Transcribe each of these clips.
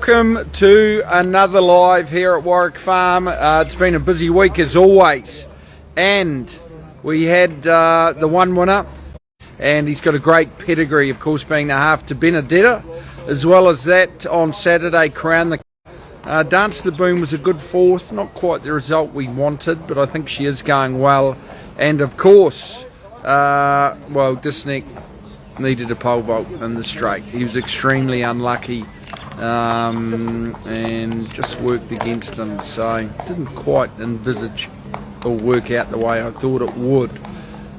Welcome to another live here at Warwick Farm. It's been a busy week as always, and we had the one winner, and he's got a great pedigree, of course, being a half to Benedetta, as well as that on Saturday Crown the Dance to the Boom was a good fourth, not quite the result we wanted, but I think she is going well. And of course, well, Disneck needed a pole vault in the straight. He was extremely unlucky and just worked against him, so didn't quite envisage or work out the way I thought it would.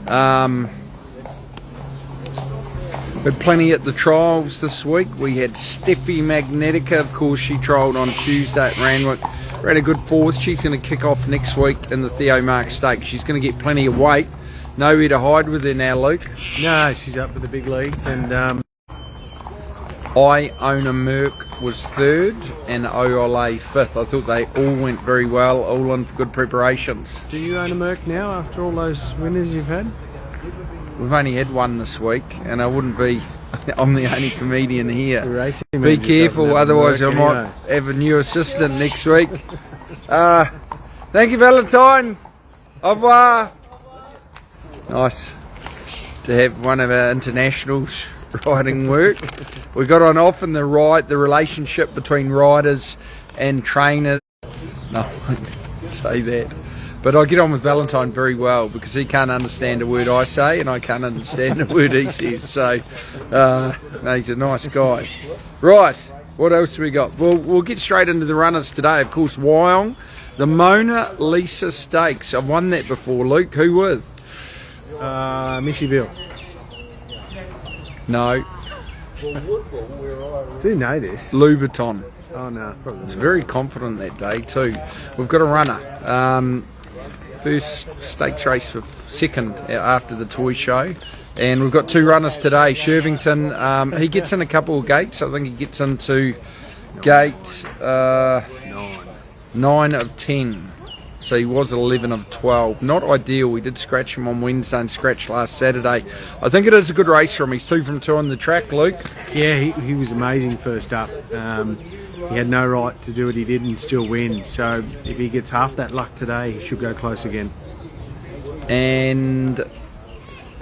Had plenty at the trials this week. We had Steffi Magnetica, of course, she trialled on Tuesday at Randwick. Ran a good fourth. She's going to kick off next week in the Theo Mark Stakes. She's going to get plenty of weight. Nowhere to hide with her now, Luke. No, she's up with the big leads, and I Own a Merc was third and Oyole fifth. I thought they all went very well, all in for good preparations. do you own a Merc now after all those winners you've had? We've only had one this week, and I wouldn't be. I'm the only comedian here. Be careful, otherwise I might have a new assistant next week. Thank you, Valentine. Au revoir. Nice to have one of our internationals riding work. We got on often the relationship between riders and trainers. No, I won't say that. But I get on with Valentine very well because he can't understand a word I say and I can't understand a word he says. So no, he's a nice guy. Right, what else have we got? We'll get straight into the runners today. Of course, Wyong, the Mona Lisa Stakes. I've won that before, Luke. Who with? Missy Bill. No. Do you know this? Louboutin. Oh no, probably It's not. very confident that day too. We've got a runner. First stakes race for second after the toy show. And we've got two runners today. Shervington, he gets in a couple of gates. I think he gets into gate 9 of 10. So he was 11 of 12. Not ideal. We did scratch him on Wednesday and scratch last Saturday. I think it is a good race for him. He's 2 from 2 on the track, Luke. Yeah, he was amazing first up. He had no right to do what he did and still win. So if he gets half that luck today, he should go close again. And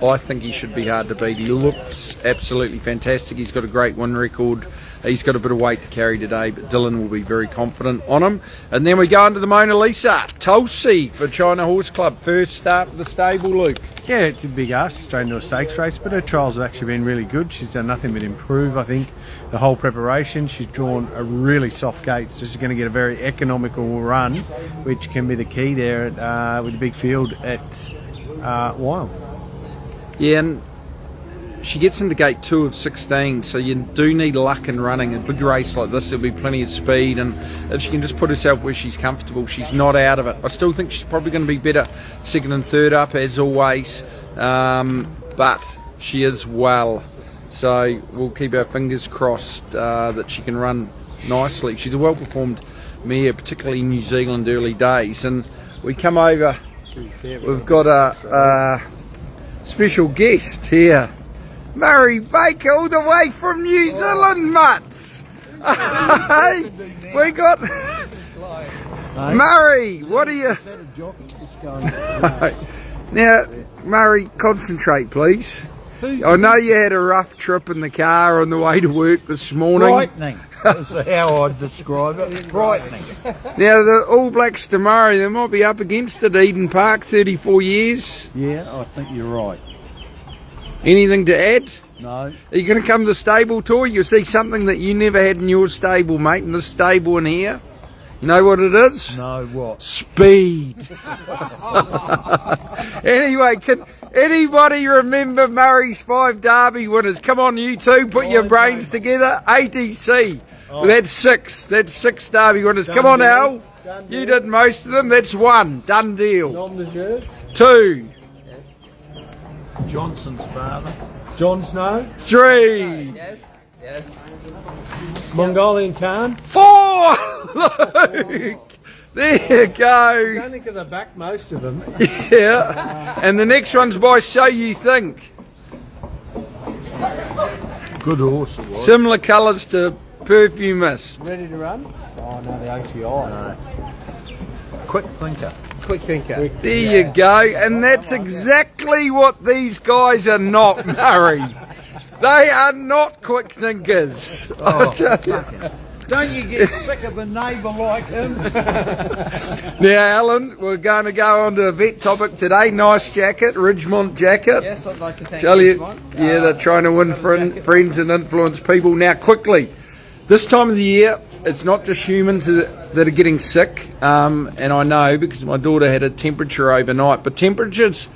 I think he should be hard to beat. He looks absolutely fantastic. He's got a great win record. He's got a bit of weight to carry today, but Dylan will be very confident on him. And then we go into the Mona Lisa. Tulsi for China Horse Club. First start of the stable, Luke. Yeah, it's a big ask, straight into a stakes race, but her trials have actually been really good. She's done nothing but improve, I think, the whole preparation. She's drawn a really soft gate, so she's going to get a very economical run, which can be the key there at, with the big field at Wyong. Yeah, and she gets into gate 2 of 16, so you do need luck in running. A big race like this, there'll be plenty of speed, and if she can just put herself where she's comfortable, she's not out of it. I still think she's probably going to be better second and third up, as always, but she is well. So we'll keep our fingers crossed that she can run nicely. She's a well-performed mare, particularly in New Zealand early days. And we come over, we've got a special guest here. Murray Baker, all the way from New Zealand, mutts. Hey, we got Murray. What are you? Now, Murray, concentrate, please. I know you had a rough trip in the car on the way to work this morning. Frightening. That's how I'd describe it. Frightening. Now, the All Blacks tomorrow, they might be up against it. Eden Park, 34 years. Yeah, I think you're right. Anything to add? No. Are you going to come to the stable tour? You'll see something that you never had in your stable, mate, in this stable in here. You know what it is? No, what? Speed. Anyway, can anybody remember Murray's 5 Derby winners? Come on, you two, put your brains together. ATC. Oh. That's 6. That's 6 Derby winners. Come on, Al. You did most of them. That's 1. Done deal. 2. Johnson's father. John Snow, 3. Yes. Mongolian Khan. 4. Luke. There you go. Only because I backed most of them. Yeah. And the next one's by So You Think. Good horse it was. Similar colours to perfumist. Ready to run? Oh, no, the OTI. No. Quick thinker. Quick thinker. There you go. And that's exactly what these guys are not, Murray. They are not quick thinkers. Oh, don't you get sick of a neighbour like him? Now, Alan, we're going to go on to a vet topic today. Nice jacket, Ridgemont jacket. Yes, I'd like to thank Tell you, Ridgemont. yeah, they're trying to win friends and influence people. Now, quickly, this time of the year, it's not just humans that are getting sick, and I know because my daughter had a temperature overnight, but temperatures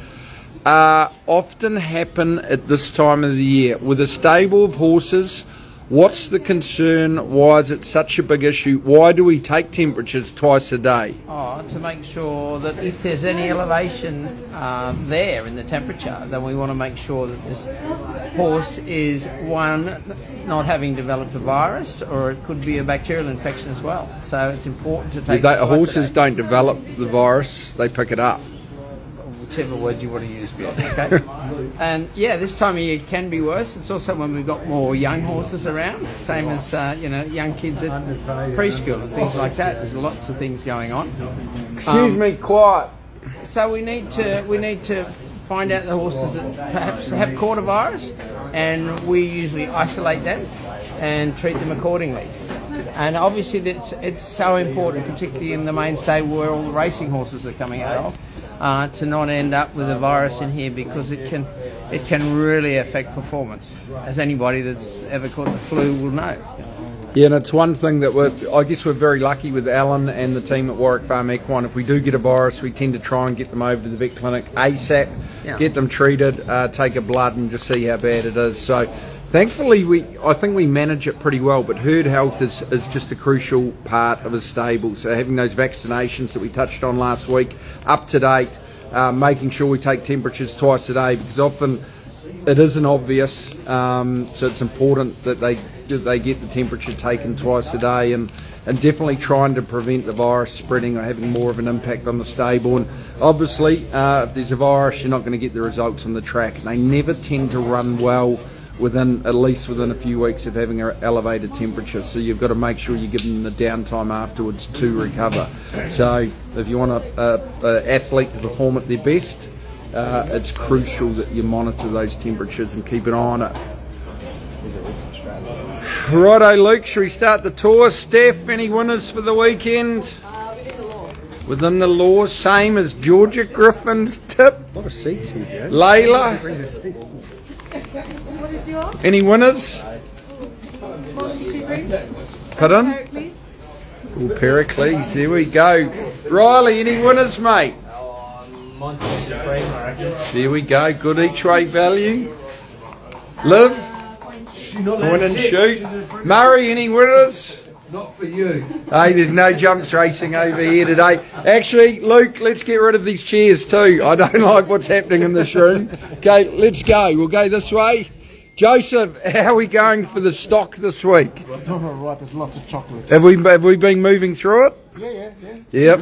often happen at this time of the year. With a stable of horses, what's the concern? Why is it such a big issue? Why do we take temperatures twice a day? To make sure that if there's any elevation there in the temperature, then we want to make sure that this horse is, one, not having developed a virus, or it could be a bacterial infection as well. So it's important to take Horses don't develop the virus, they pick it up. Whichever word you want to use, Bjorn, okay? And yeah, this time of year can be worse. It's also when we've got more young horses around, same as young kids at preschool and things like that. There's lots of things going on. Excuse me, quiet. So we need to find out the horses that perhaps have caught a virus, and we usually isolate them and treat them accordingly. And obviously it's so important, particularly in the mainstay where all the racing horses are coming out of, to not end up with a virus in here, because it can really affect performance, as anybody that's ever caught the flu will know. Yeah, and it's one thing that I guess we're very lucky with Alan and the team at Warwick Farm Equine. If we do get a virus, we tend to try and get them over to the vet clinic ASAP, get them treated, take a blood and just see how bad it is. So thankfully, I think we manage it pretty well, but herd health is just a crucial part of a stable. So having those vaccinations that we touched on last week up to date, making sure we take temperatures twice a day, because often it isn't obvious. So it's important that they get the temperature taken twice a day, and definitely trying to prevent the virus spreading or having more of an impact on the stable. And obviously, if there's a virus, you're not going to get the results on the track. They never tend to run well at least within a few weeks of having an elevated temperature, so you've got to make sure you give them the downtime afterwards to recover. So if you want an athlete to perform at their best, it's crucial that you monitor those temperatures and keep an eye on it. Righto, Luke, should we start the tour? Steph, any winners for the weekend? Within the law, same as Georgia Griffin's tip. A lot of seats here, Joe. Layla. Any winners? Pardon? Pericles. Oh, Pericles, there we go. Riley, any winners, mate? There we go, good each way value. Liv? Win and shoot. Murray, any winners? Not for you. Hey, there's no jumps racing over here today. Actually, Luke, let's get rid of these chairs too. I don't like what's happening in this room. Okay, let's go. We'll go this way. Joseph, how are we going for the stock this week? All right, there's lots of chocolates. Have we been moving through it? Yeah. Yep.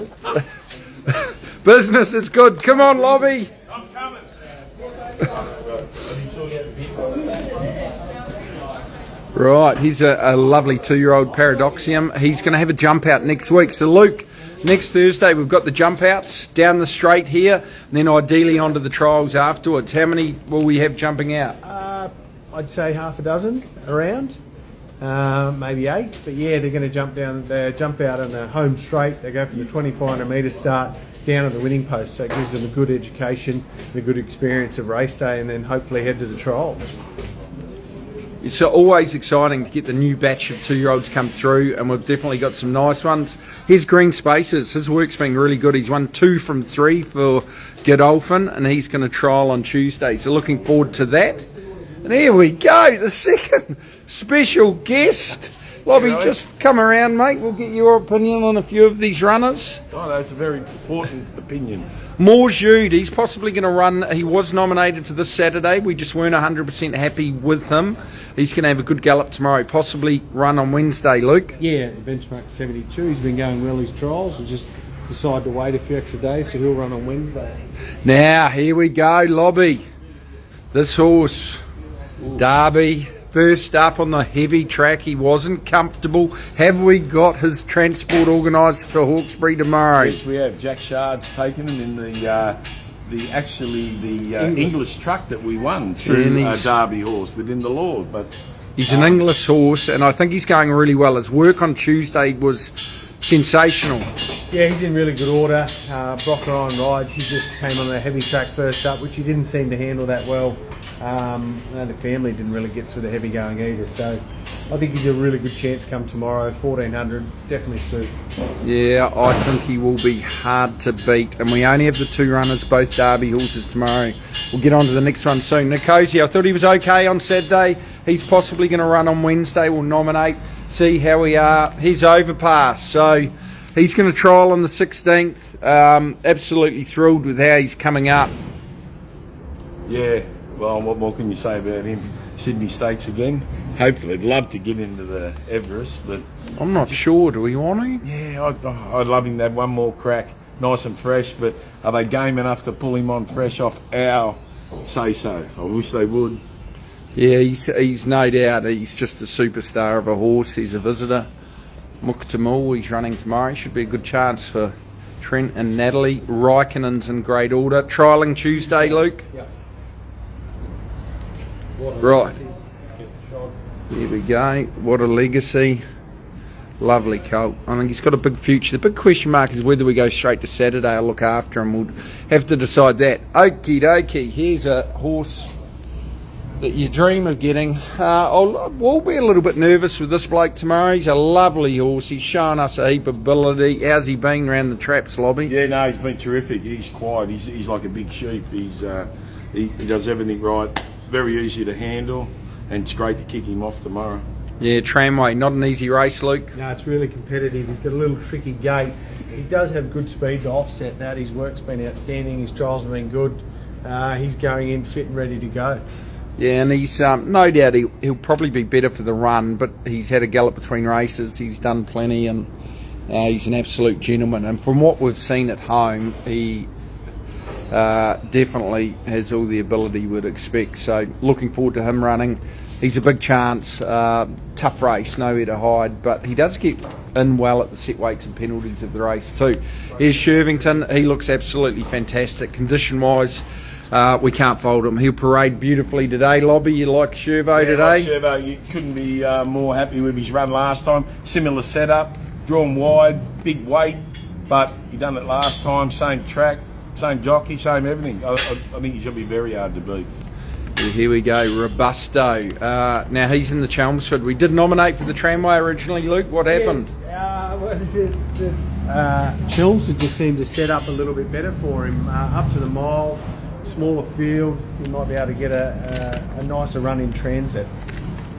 Business is good. Come on, Lobby. I'm coming. Right, he's a lovely 2-year-old Paradoxium. He's going to have a jump out next week. So, Luke, next Thursday we've got the jump outs down the straight here, and then ideally onto the trials afterwards. How many will we have jumping out? I'd say half a dozen around, maybe 8. But yeah, they're going to jump out on the home straight. They go from the 2,400 metre start down to the winning post. So it gives them a good education, a good experience of race day, and then hopefully head to the trials. It's always exciting to get the new batch of 2-year-olds come through, and we've definitely got some nice ones. Here's Green Spaces. His work's been really good. He's won 2 from 3 for Godolphin, and he's going to trial on Tuesday. So looking forward to that. And here we go, the second special guest. Lobby, just come around, mate. We'll get your opinion on a few of these runners. Oh, that's a very important opinion. Morjude, he's possibly going to run. He was nominated for this Saturday. We just weren't 100% happy with him. He's going to have a good gallop tomorrow, possibly run on Wednesday, Luke. Yeah, the benchmark 72. He's been going well his trials. He'll just decide to wait a few extra days, so he'll run on Wednesday. Now, here we go, Lobby. This horse, Derby, first up on the heavy track. He wasn't comfortable. Have we got his transport organised for Hawkesbury tomorrow? Yes, we have. Jack Shard's taken him in the English truck that we won through Derby horse within the Lord. But he's an English horse, and I think he's going really well. His work on Tuesday was sensational. Yeah, he's in really good order. Brock Ryan rides. He just came on a heavy track first up, which he didn't seem to handle that well. The family didn't really get through the heavy going either. So I think he's a really good chance come tomorrow. 1400, definitely suit. Yeah, I think he will be hard to beat. And we only have the 2 runners, both Derby horses tomorrow. We'll get on to the next one soon. Nicosia, I thought he was okay on Saturday. He's possibly going to run on Wednesday. We'll nominate, see how we are. He's overpass, so he's going to trial on the 16th. Absolutely thrilled with how he's coming up. yeah, well, what more can you say about him? Sydney Stakes again. Hopefully, I'd love to get into the Everest, but I'm not sure. Do we want to? yeah, I'd love him to have one more crack, nice and fresh. But are they game enough to pull him on fresh off our say-so? I wish they would. Yeah, he's no doubt. He's just a superstar of a horse. He's a visitor. Muktamul, he's running tomorrow. Should be a good chance for Trent and Natalie. Raikkonen's in great order. Trialling Tuesday, Luke? Yeah. Right. Here we go. What a legacy. Lovely colt. I think he's got a big future. The big question mark is whether we go straight to Saturday or look after him. We'll have to decide that. Okie dokie. Here's a horse that you dream of getting. We'll be a little bit nervous with this bloke tomorrow. He's a lovely horse. He's shown us a heap of ability. How's he been around the traps, Lobby? Yeah, no, he's been terrific. He's quiet. He's like a big sheep. He does everything right. Very easy to handle, and it's great to kick him off tomorrow. Yeah, Tramway, not an easy race, Luke. No, it's really competitive. He's got a little tricky gait. He does have good speed to offset that. His work's been outstanding. His trials have been good. He's going in fit and ready to go. Yeah, and he's no doubt he'll probably be better for the run, but he's had a gallop between races. He's done plenty, and he's an absolute gentleman. And from what we've seen at home, he definitely has all the ability we'd expect. So looking forward to him running. He's a big chance. Tough race, nowhere to hide, but he does get in well at the set weights and penalties of the race too. Here's Shervington. He looks absolutely fantastic. Condition-wise, we can't fault him. He'll parade beautifully today. Lobby, you like Shervo today? Like Shervo, you couldn't be more happy with his run last time. Similar setup, drawn wide, big weight, but he done it last time. Same track, same jockey, same everything. I think he's going to be very hard to beat. Yeah, here we go, Robusto. Now he's in the Chelmsford. We did nominate for the Tramway originally, Luke. What happened? Chelmsford just seemed to set up a little bit better for him. Up to the mile, smaller field, he might be able to get a nicer run in transit.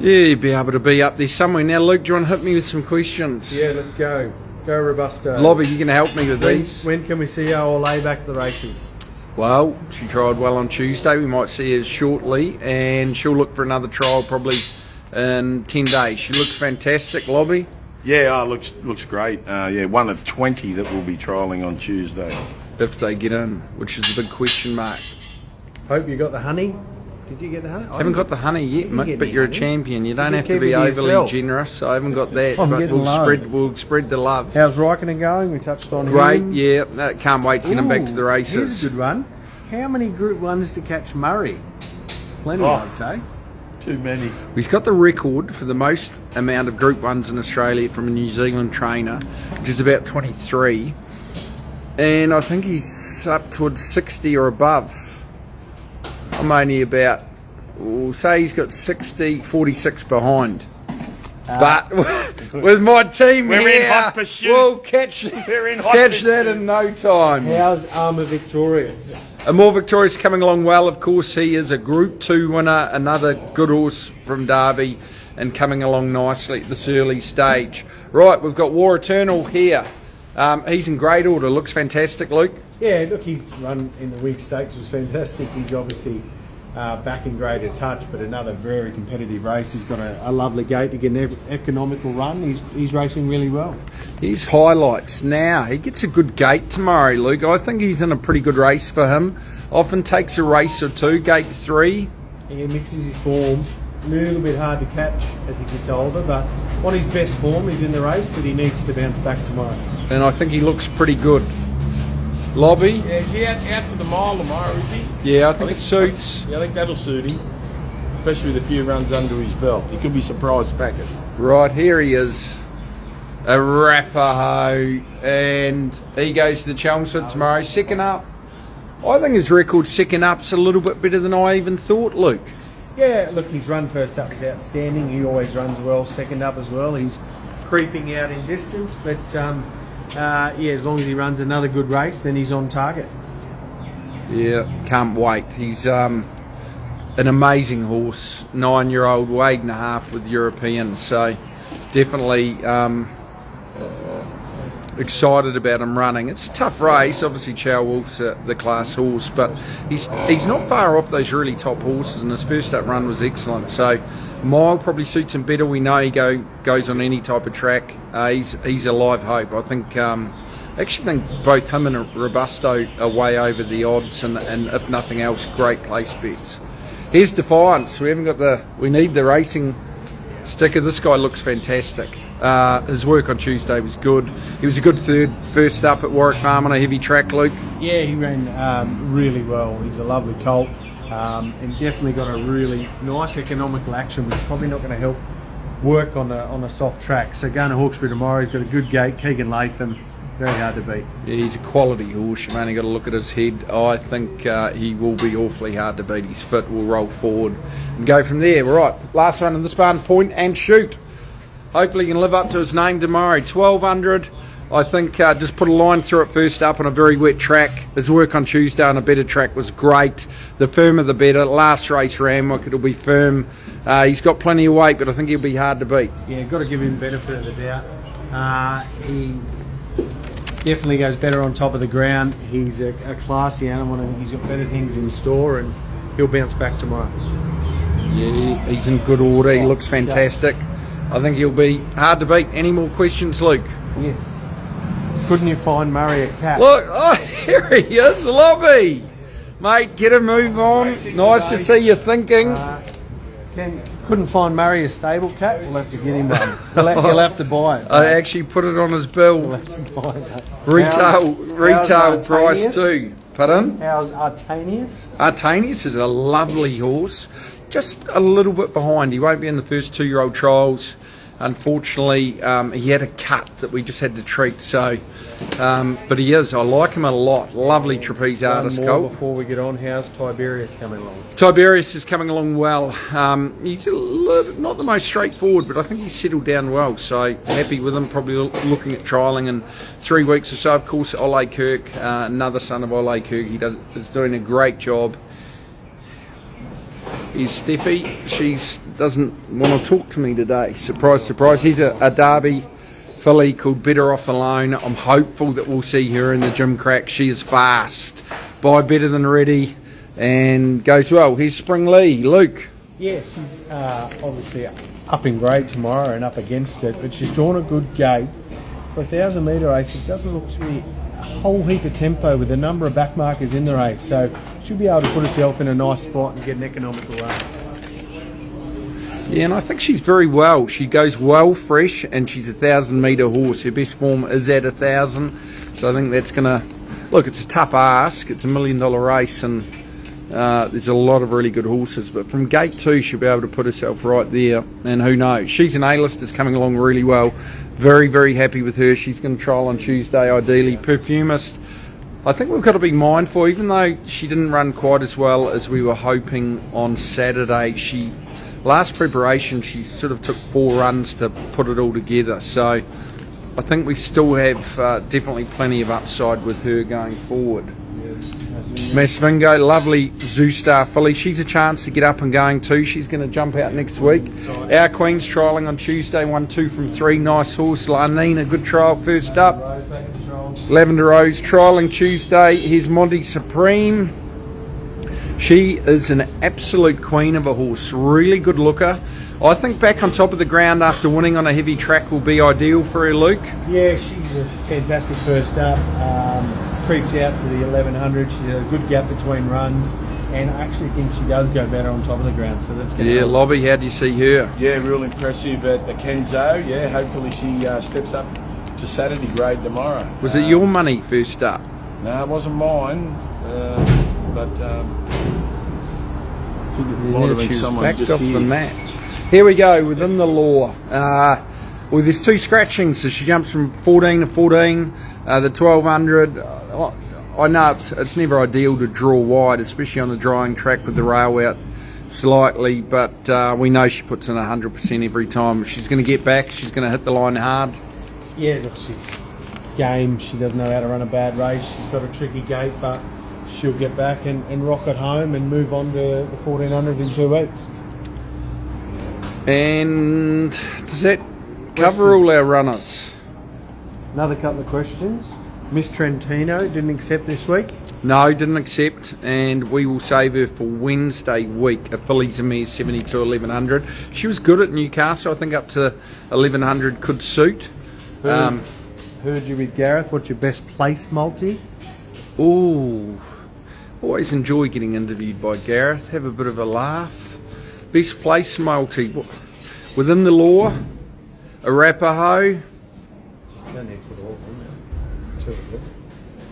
Yeah, you'd be able to be up there somewhere. Now, Luke, do you want to hit me with some questions? Yeah, let's go. Go Robusto. Lobby, you can help me with these. When can we see our lay back the races? Well, she trialled well on Tuesday. We might see her shortly, and she'll look for another trial probably in 10 days. She looks fantastic, Lobby. Yeah, looks great. Yeah, one of 20 that will be trialling on Tuesday. If they get in, which is a big question mark. Hope you got the honey. Did you get the honey? I haven't got the honey yet, Mick, but you're a champion. You don't have to keep be it to overly yourself. generous. I haven't got that, I'm but getting low. we'll spread the love. How's Raikkonen going? We touched on Great, him. yeah. Can't wait to get him back to the Ooh, races. Here's a good one. How many Group 1s to catch Murray? Plenty, I'd say. Too many. He's got the record for the most amount of Group 1s in Australia from a New Zealand trainer, which is about 23. And I think he's up towards 60 or above. I'm only about, we'll say he's got 46 behind. But with my team We're here, in hot pursuit. we'll catch that in no time. How's Armour Victorious? More Victoria's coming along well. Of course, he is a Group 2 winner, another good horse from Derby, and coming along nicely at this early stage. Right, we've got War Eternal here. He's in great order. Looks fantastic, Luke. Yeah, look, his run in the Week Stakes was fantastic. He's obviously back in greater touch, but another very competitive race. He's got a lovely gate to get an economical run. He's racing really well. His highlights now. He gets a good gate tomorrow, Luke. I think he's in a pretty good race for him. Often takes a race or two. Gate 3. He mixes his form. a little bit hard to catch as he gets older, but on his best form, he's in the race, but he needs to bounce back tomorrow. And I think he looks pretty good. Lobby? Yeah, is he out to the mile tomorrow, is he? Yeah, I think it suits. Yeah, I think that'll suit him, especially with a few runs under his belt. He could be surprised packet. Right, here he is. Arapaho, and he goes to the Chelmsford tomorrow. Second up. I think his record second up's a little bit better than I even thought, Luke. Yeah, look, his run first up is outstanding. He always runs well, second up as well. He's creeping out in distance, but yeah, as long as he runs another good race, then he's on target. Yeah, can't wait. He's an amazing horse, 9-year-old, weight and a half with European, so definitely excited about him running. It's a tough race. Obviously, Chow Wolf's the class horse, but he's not far off those really top horses, and his first up run was excellent. So mile probably suits him better. We know he goes on any type of track. He's a live hope. I think. Actually think both him and Robusto are way over the odds, and if nothing else, great place bets. Here's Defiance. We need the racing sticker. This guy looks fantastic. His work on Tuesday was good. He was a good first up at Warwick Farm on a heavy track, Luke. Yeah, he ran really well. He's a lovely colt, and definitely got a really nice economical action, which is probably not going to help work on a soft track. So going to Hawkesbury tomorrow, he's got a good gate. Keegan Latham, very hard to beat. Yeah, he's a quality horse. You've only got to look at his head. I think he will be awfully hard to beat. His foot will roll forward and go from there. Right, last run in this barn, Point and Shoot. Hopefully he can live up to his name tomorrow. 1200. I think just put a line through it first up on a very wet track. His work on Tuesday on a better track was great. The firmer the better. Last race Ramwick, it'll be firm. He's got plenty of weight, but I think he'll be hard to beat. Yeah, got to give him benefit of the doubt. He definitely goes better on top of the ground. He's a classy animal, and he's got better things in store, and he'll bounce back tomorrow. Yeah, he's in good order. He looks fantastic. I think he'll be hard to beat. Any more questions, Luke? Yes. Couldn't you find Murray a cat? Look, oh, here he is, Lobby. Mate, get a move on. Nice to see you thinking. Couldn't find Murray a stable cat? We'll have to get him one. He'll have to buy it. I actually put it on his bill. We'll have to buy it. Retail price too. Pardon? How's Artanius? Artanius is a lovely horse. Just a little bit behind. He won't be in the first 2-year-old trials. Unfortunately, he had a cut that we just had to treat. So, but he is. I like him a lot. Lovely trapeze artist colt. Before we get on, how's Tiberius coming along? Tiberius is coming along well. He's not the most straightforward, but I think he's settled down well. So happy with him. Probably looking at trialling in 3 weeks or so. Of course, Ole Kirk, another son of Ole Kirk. He is doing a great job. Is Steffi. She doesn't want to talk to me today. Surprise, surprise. He's a Derby filly called Better Off Alone. I'm hopeful that we'll see her in the gym crack. She is fast. By Better Than Ready and goes well. Here's Spring Lee. Luke. Yeah, she's obviously up in grade tomorrow and up against it, but she's drawn a good gate. For a 1,000 metre race, it doesn't look to be a whole heap of tempo with a number of back markers in the race, so she'll be able to put herself in a nice spot and get an economical run. Yeah, and I think she's very well. She goes well fresh, and she's a 1,000 metre horse. Her best form is at 1,000, so I think that's going to... Look, it's a tough ask. It's $1 million race, and there's a lot of really good horses, but from gate 2 she'll be able to put herself right there, and who knows. She's an A-lister's coming along really well. Very, very happy with her. She's going to trial on Tuesday, ideally. Perfumist, I think we've got to be mindful, even though she didn't run quite as well as we were hoping on Saturday. Last preparation, she sort of took 4 runs to put it all together, so I think we still have definitely plenty of upside with her going forward. Masvingo, lovely Zoostar filly. She's a chance to get up and going too. She's going to jump out next week. Our Queen's trialling on Tuesday, 1, 2 from 3. Nice horse. Lanine, a good trial first up. Lavender Rose trialling Tuesday. Here's Monty Supreme. She is an absolute queen of a horse. Really good looker. I think back on top of the ground after winning on a heavy track will be ideal for her, Luke. Yeah, she's a fantastic first up. Creeps out to the 1100. She's a good gap between runs. and I actually think she does go better on top of the ground. So that's going to Yeah, help. Lobby, how do you see her? Yeah, real impressive at the Kenzo. Yeah, hopefully she steps up to Saturday grade tomorrow. Was it your money first up? No, it wasn't mine, but I think it might have been She's someone backed just off here. the mat. Here we go, within the law. Well, there's 2 scratchings, so she jumps from 14 to 14. The 1200, I know it's never ideal to draw wide, especially on a drying track with the rail out slightly, but we know she puts in 100% every time. She's going to get back, she's going to hit the line hard. Yeah, look, she's game. She doesn't know how to run a bad race. She's got a tricky gait, but she'll get back and rock it home and move on to the 1400 in 2 weeks. And does that cover all our runners? Another couple of questions. Miss Trentino didn't accept this week. No, didn't accept, and we will save her for Wednesday week. A fillies and mares 72 1100. She was good at Newcastle. I think up to 1100 could suit. Heard you with Gareth. What's your best place multi? Ooh, always enjoy getting interviewed by Gareth. Have a bit of a laugh. Best place multi within the law. Arapaho.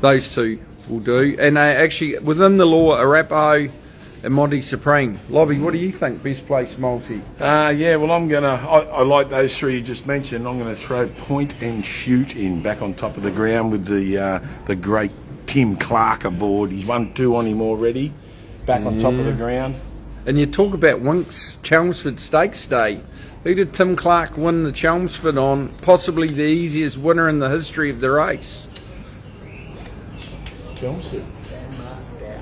Those 2 will do. And actually, within the law, Arapaho and Monty Supreme. Lobby, what do you think? Best place multi? Yeah, well, I like those 3 you just mentioned. I'm going to throw Point and Shoot in back on top of the ground with the great Tim Clark aboard. He's won 2 on him already, back on top of the ground. And you talk about Winks Chelmsford Stakes Day. Who did Tim Clark win the Chelmsford on? Possibly the easiest winner in the history of the race. Chelmsford.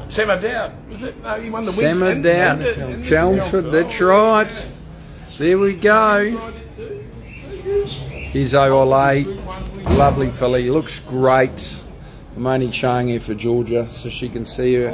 Sam Dowd, was it? No, he won the Sam Winks Dowd, and Chelmsford, that's right. There we go. Here's O'Olay, lovely filly, looks great. I'm only showing her for Georgia so she can see her.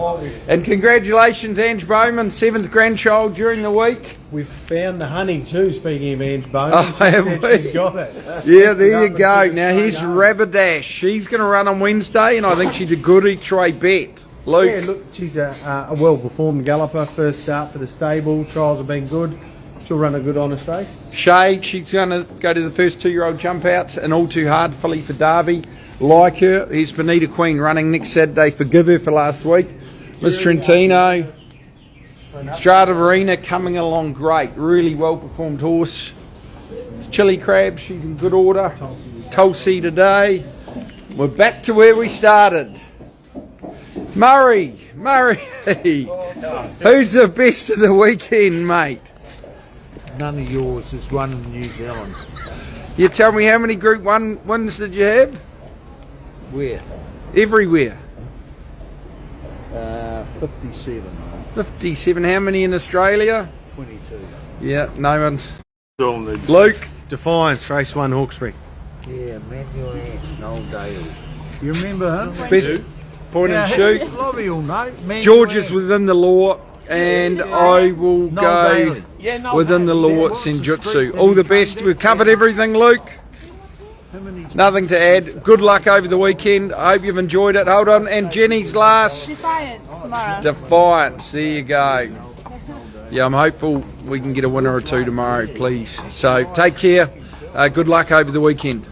And congratulations, Ange Bowman, 7th grandchild during the week. We've found the honey too, speaking of Ange Bowman. Oh, She have said we? she's got it. Yeah, there you go. Now here's Rabidash. She's going to run on Wednesday, and I think she's a good each way bet. Luke. Yeah, look, she's a well-performed galloper. First start for the stable. Trials have been good. She'll run a good honest race. Shade, she's going to go to the first 2-year-old jump outs. An all too hard filly for Derby. Like her. Here's Bonita Queen running next Saturday. Forgive her for last week. Miss Trentino. Strata Verena coming along great. Really well performed horse. Chili Crab, she's in good order. Tulsi today. We're back to where we started. Murray. Who's the best of the weekend, mate? None of yours. There's one in New Zealand. You tell me how many Group 1 wins did you have? Where? Everywhere. 57. 57. How many in Australia? 22. Yeah, no one's. Luke. Luke. Defiance, race 1, Hawkesbury. Yeah, Manuel and Noel Dale. You remember him? Best point and shoot. Lobby will know. George is within the law, and I will go within the law at Senjutsu. All the best. We've covered everything, Luke. Nothing to add. Good luck over the weekend. I hope you've enjoyed it. Hold on. And Jenny's last. Defiance tomorrow. Defiance. There you go. Yeah, I'm hopeful we can get a winner or 2 tomorrow, please. So take care. Good luck over the weekend.